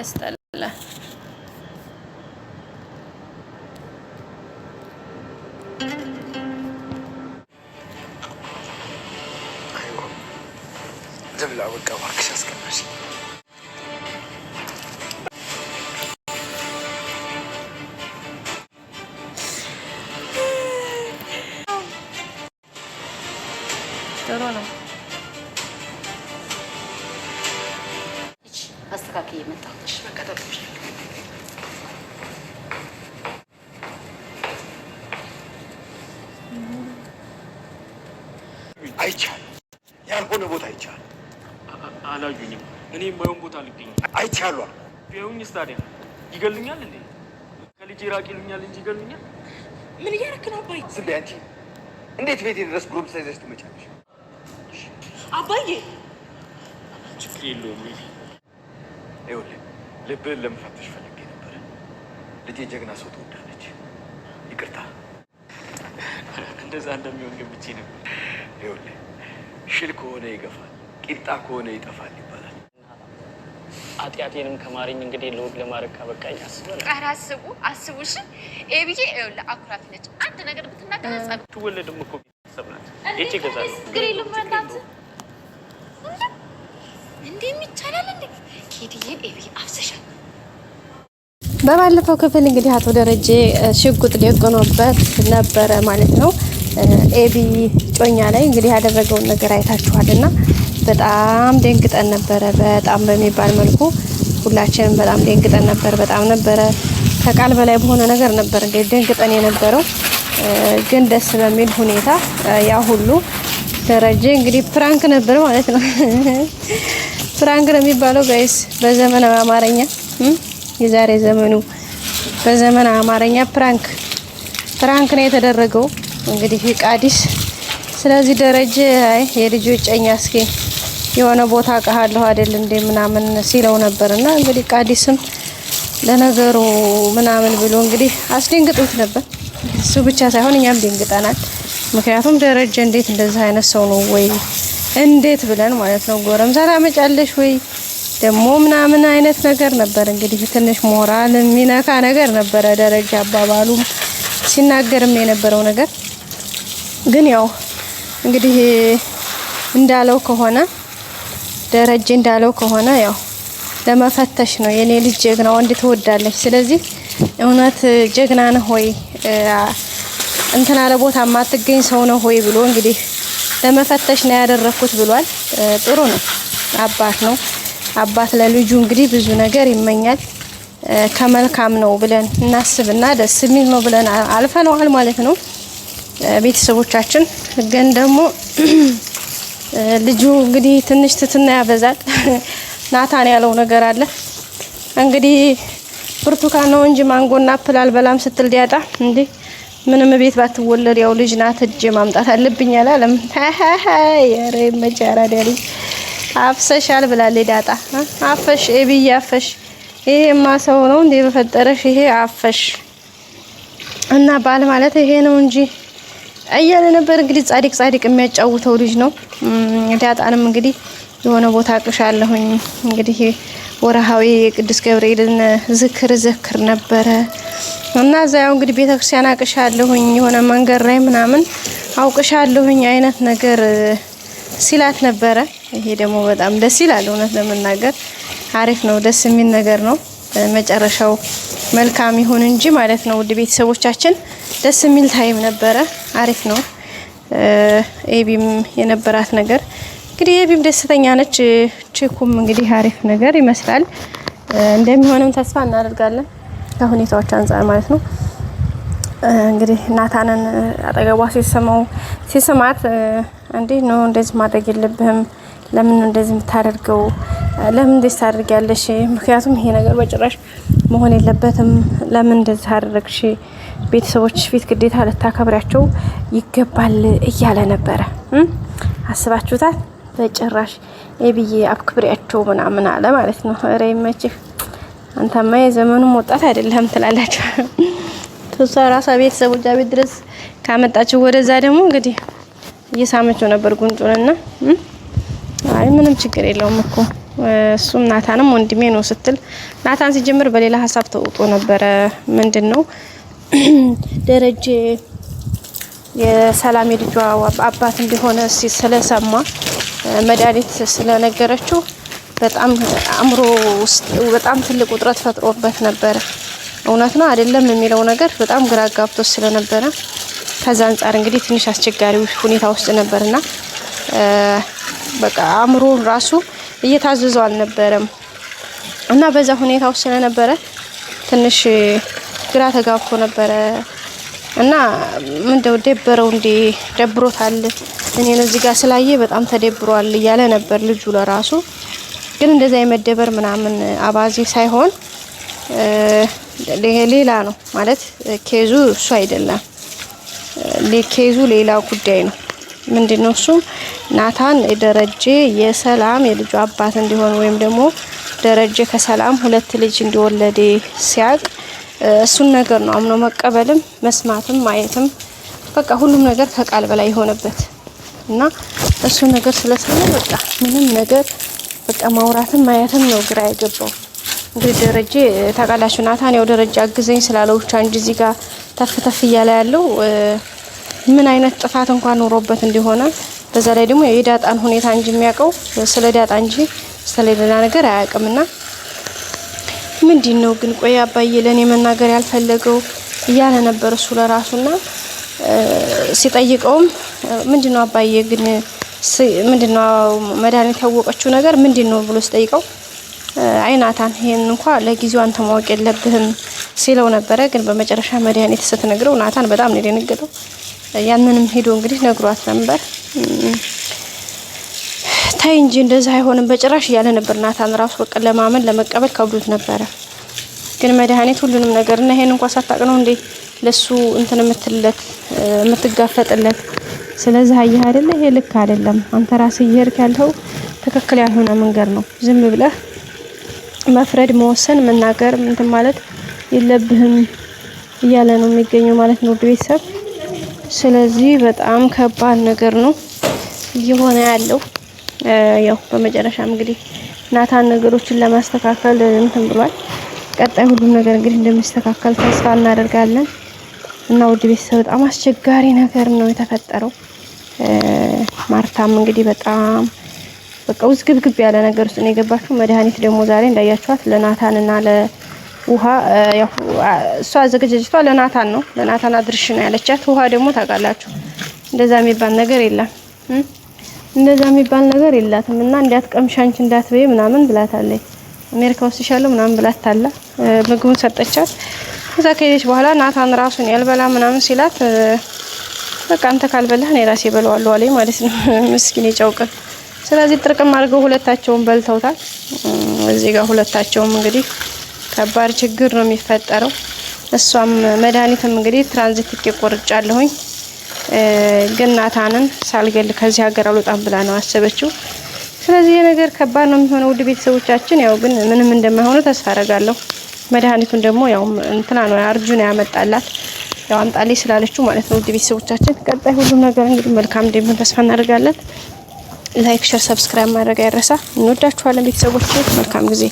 ያስጠላ። زبل أوقع واكش أسكن ماشي. ترونا. أستكاكي متى؟ إيش ما كتبتش؟ أيشان. يا هون بوت أيشان. አላዩኝም እኔ የማይሆን ቦታ ልገኝ አይቻለሁ ቢያዩኝስ ታዲያ ይገሉኛል እንዴ ከልጄ ራቅ ይሉኛል እንጂ ይገሉኛል ምን እያደረክ ነው አባዬ ዝም በይ አንቺ እንዴት ቤቴ ድረስ ግሩፕ ሳይዘሽ ትመጫለሽ አባዬ ችግር የለውም ይኸውልህ ልብህን ለመፈተሽ ፈልጌ ነበር ልጄ ጀግና ሰው ትወዳለች ይቅርታ እንደዛ እንደሚሆን ገምቼ ነበር ይኸውልህ ሽል ከሆነ ይገፋል ቂጣ ከሆነ ይጠፋል ይባላል አጥያቴንም ከማሪኝ እንግዲህ ለውግ ለማረካ በቃኝ አስበላ አራስቡ አስቡሽ ኤቢዬ ይኸውልህ አኩራት ነች አንድ ነገር ብትናገር ጸብ ትወለድም እኮ ሰብናት እቺ ገዛሉ ግሪሉ ማንዳት እንዴም ይቻላል እንዴ ኬዲዬ ኤቢ አፍሰሻል በባለፈው ክፍል እንግዲህ አቶ ደረጀ ሽጉጥ ደቅኖበት ነበረ ማለት ነው ኤቢ ጮኛ ላይ እንግዲህ ያደረገውን ነገር አይታችኋልና በጣም ደንግጠን ነበረ በጣም በሚባል መልኩ ሁላችንም በጣም ደንግጠን ነበር በጣም ነበረ ከቃል በላይ በሆነ ነገር ነበር እንግዲህ ደንግጠን የነበረው ግን ደስ በሚል ሁኔታ ያ ሁሉ ደረጀ እንግዲህ ፕራንክ ነበር ማለት ነው ፕራንክ ነው የሚባለው ጋይስ በዘመናዊ አማርኛ የዛሬ ዘመኑ በዘመናዊ አማርኛ ፕራንክ ነው የተደረገው እንግዲህ ቃዲስ ስለዚህ ደረጀ አይ የልጆች ጨኛ እስኪ የሆነ ቦታ አቀሃለሁ አይደል እንደ ምናምን ሲለው ነበርና እንግዲህ ቃዲስም ለነገሩ ምናምን ብሎ እንግዲህ አስደንግጦት ነበር እሱ ብቻ ሳይሆን እኛም ደንግጠናል ምክንያቱም ደረጀ እንዴት እንደዚህ አይነት ሰው ነው ወይ እንዴት ብለን ማለት ነው ጎረምሳ ታመጫለሽ ወይ ደግሞ ምናምን አይነት ነገር ነበር እንግዲህ ትንሽ ሞራል የሚነካ ነገር ነበር ደረጃ አባባሉም ሲናገርም የነበረው ነገር ግን ያው እንግዲህ እንዳለው ከሆነ ደረጀ እንዳለው ከሆነ ያው ለመፈተሽ ነው የኔ ልጅ ጀግና ወንድ ትወዳለች ስለዚህ እውነት ጀግና ነህ ወይ እንትና ለቦታ ማትገኝ ሰው ነው ወይ ብሎ እንግዲህ ለመፈተሽ ነው ያደረኩት ብሏል ጥሩ ነው አባት ነው አባት ለልጁ እንግዲህ ብዙ ነገር ይመኛል ከመልካም ነው ብለን እናስብና ደስ የሚል ነው ብለን አልፈነዋል ማለት ነው ቤተሰቦቻችን ግን ደግሞ ልጁ እንግዲህ ትንሽ ትትና ያበዛል ናታን ያለው ነገር አለ እንግዲህ ብርቱካን ነው እንጂ ማንጎና አፕል አልበላም ስትል ዲያጣ እንዴ ምንም ቤት ባትወለድ ያው ልጅ ናት እጄ ማምጣት አለብኝ አላለም ያሬ መጫራ ዳሪ አፍሰሻል ብላለች ዳጣ አፈሽ ኤቢዬ አፈሽ ይሄማ ሰው ነው እንዴ በፈጠረሽ ይሄ አፈሽ እና ባል ማለት ይሄ ነው እንጂ አያለ ነበር እንግዲህ ጻድቅ የሚያጫውተው ልጅ ነው ዳጣንም እንግዲህ የሆነ ቦታ አቅሻለሁኝ እንግዲህ ወራሃዊ ቅዱስ ገብርኤልን ዝክር ነበረ እና ዛያው እንግዲህ ቤተክርስቲያን አቅሻለሁኝ የሆነ መንገድ ላይ ምናምን አውቅሻለሁኝ አይነት ነገር ሲላት ነበረ ይሄ ደግሞ በጣም ደስ ይላል እውነት ለመናገር አሪፍ ነው ደስ የሚል ነገር ነው መጨረሻው መልካም ይሁን እንጂ ማለት ነው ውድ ቤተሰቦቻችን ደስ የሚል ታይም ነበረ አሪፍ ነው ኤቢም የነበራት ነገር እንግዲህ ኤቢም ደስተኛ ነች ቼኩም እንግዲህ አሪፍ ነገር ይመስላል እንደሚሆንም ተስፋ እናደርጋለን ከሁኔታዎች አንፃር ማለት ነው እንግዲህ ናታንን አጠገቧ ሲሰማት እንዴ ነው እንደዚህ ማድረግ የለብህም ለምን እንደዚህ የምታደርገው ለምን እንደዚህ ታደርጊያለሽ ምክንያቱም ይሄ ነገር በጭራሽ መሆን የለበትም ለምን እንደዚህ አደረግሽ ቤተሰቦች ፊት ግዴታ ልታከብራቸው ይገባል እያለ ነበረ አስባችሁታል በጭራሽ ኤቢዬ አክብሪያቸው ምናምን አለ ማለት ነው ኧረ ይመችህ አንተማ የዘመኑ ወጣት አይደለም ትላላችሁ ተሰራሳ ቤተሰቦቿ ቤት ድረስ ካመጣችሁ ወደዛ ደግሞ እንግዲህ እየሳመችው ነበር ጉንጩንና አይ ምንም ችግር የለውም እኮ እሱም ናታንም ወንድሜ ነው ስትል ናታን ሲጀምር በሌላ ሀሳብ ተውጦ ነበረ። ምንድነው ደረጀ የሰላም የልጇ አባት እንደሆነ ስለሰማ መድኃኒት ስለነገረችው በጣም አእምሮ ውስጥ በጣም ትልቅ ውጥረት ፈጥሮበት ነበረ። እውነት ነው አይደለም የሚለው ነገር በጣም ግራ ጋብቶ ስለነበረ ከዛ አንፃር እንግዲህ ትንሽ አስቸጋሪ ሁኔታ ውስጥ ነበርና በቃ አእምሮ ራሱ እየታዘዘው አልነበረም እና በዛ ሁኔታ ውስጥ ስለነበረ ትንሽ ግራ ተጋብቶ ነበረ እና ምንድነው ደበረው እንዴ ደብሮታል እኔን እዚህ ጋር ስላየ በጣም ተደብሯል እያለ ነበር ልጁ ለራሱ። ግን እንደዛ የመደበር ምናምን አባዜ ሳይሆን ሌላ ነው ማለት ኬዙ እሱ አይደለም። ኬዙ ሌላ ጉዳይ ነው። ምንድነው እሱ ናታን ደረጀ የሰላም የልጁ አባት እንዲሆን ወይም ደግሞ ደረጀ ከሰላም 2 ልጅ እንዲወለደ ሲያቅ እሱን ነገር ነው አምኖ መቀበልም መስማትም ማየትም በቃ ሁሉም ነገር ከቃል በላይ የሆነበት እና እሱ ነገር ስለሰማ በቃ ምንም ነገር በቃ ማውራትም ማየትም ነው ግራ የገባው። እንግዲህ ደረጀ ታውቃላችሁ ናታን ያው ደረጀ አግዘኝ ስላለው ብቻ እንጂ እዚህ ጋር ተፍ እያለ ያለው ምን አይነት ጥፋት እንኳን ኖሮበት እንደሆነ በዛ ላይ ደግሞ የዳጣን ሁኔታ እንጂ የሚያውቀው ስለ ዳጣ እንጂ ስለሌላ ነገር አያውቅምና ምንድነው ግን ቆይ አባዬ ለኔ መናገር ያልፈለገው እያለ ነበር እሱ ለራሱና ሲጠይቀውም ምንድነው አባዬ ግን ምንድነው መድኃኒት ያወቀችው ነገር ምንድነው ብሎ ሲጠይቀው አይ ናታን ይሄን እንኳን ለጊዜው አንተ ማወቅ የለብህም ሲለው ነበረ። ግን በመጨረሻ መድኃኒት ስትነግረው ናታን በጣም ነው የደነገጠው። ያንንም ሄዶ እንግዲህ ነግሯት ነበር። ታይ እንጂ እንደዛ አይሆንም በጭራሽ እያለ ነበር ናታን ራሱ በቃ ለማመን ለመቀበል ከብዶት ነበረ። ግን መድኃኒት ሁሉንም ነገር እና ይሄን እንኳን ሳታቅ ነው እንዴ ለሱ እንትን የምትጋፈጥለት። ስለዚህ አየህ አይደለ ይሄ ልክ አይደለም። አንተ ራስህ እየሄድክ ያለው ትክክል ያልሆነ መንገድ ነው። ዝም ብለህ መፍረድ መወሰን መናገር እንትን ማለት የለብህም እያለ ነው የሚገኘው ማለት ነው ቤተሰብ። ስለዚህ በጣም ከባድ ነገር ነው እየሆነ ያለው። ያው በመጨረሻም እንግዲህ ናታን ነገሮችን ለማስተካከል እንትን ብሏል። ቀጣይ ሁሉም ነገር እንግዲህ እንደሚስተካከል ተስፋ እናደርጋለን። እና ውድ ቤተሰብ በጣም አስቸጋሪ ነገር ነው የተፈጠረው። ማርታም እንግዲህ በጣም በቃ ውዝግብግብ ያለ ነገር ውስጥ ነው የገባችው። መድኃኒት ደግሞ ዛሬ እንዳያችኋት ለናታንና ለውሃ ያው እሷ አዘገጀጅቷ ለናታን ነው ለናታን አድርሽ ነው ያለቻት። ውሃ ደግሞ ታውቃላችሁ እንደዛ የሚባል ነገር የለም እንደዛ የሚባል ነገር የላትም እና እንዳትቀምሽ አንቺ እንዳትበይ ምናምን ብላታለች። አሜሪካ ውስጥ ይሻለው ምናምን ብላታላ ምግቡን ሰጠቻት። ከዛ ከሄደች በኋላ ናታን ራሱን ያልበላ ምናምን ሲላት በቃ አንተ ካልበላህ እኔ ራሴ በለዋለሁ አለኝ ማለት ነው ምስኪን የጨውቀን። ስለዚህ ጥርቅም አድርገው ሁለታቸውን በልተውታል። እዚህ ጋር ሁለታቸውም እንግዲህ ከባድ ችግር ነው የሚፈጠረው። እሷም መድኃኒትም እንግዲህ ትራንዚት ትኬት ቆርጫለሁኝ ግን ናታንን ሳልገል ከዚህ ሀገር አልወጣም ብላ ነው አሰበችው። ስለዚህ ይሄ ነገር ከባድ ነው የሚሆነው ውድ ቤተሰቦቻችን። ያው ግን ምንም እንደማይሆኑ ተስፋ አደርጋለሁ። መድኃኒቱን ደግሞ ያው እንትና ነው አርጁን ያመጣላት ያው አምጣልኝ ስላለችው ማለት ነው ውድ ቤተሰቦቻችን። ቀጣይ ሁሉም ነገር እንግዲህ መልካም እንደሚሆን ተስፋ እናደርጋለን። ላይክ፣ ሼር፣ ሰብስክራይብ ማድረግ አይረሳ። እንወዳችኋለን ቤተሰቦች። መልካም ጊዜ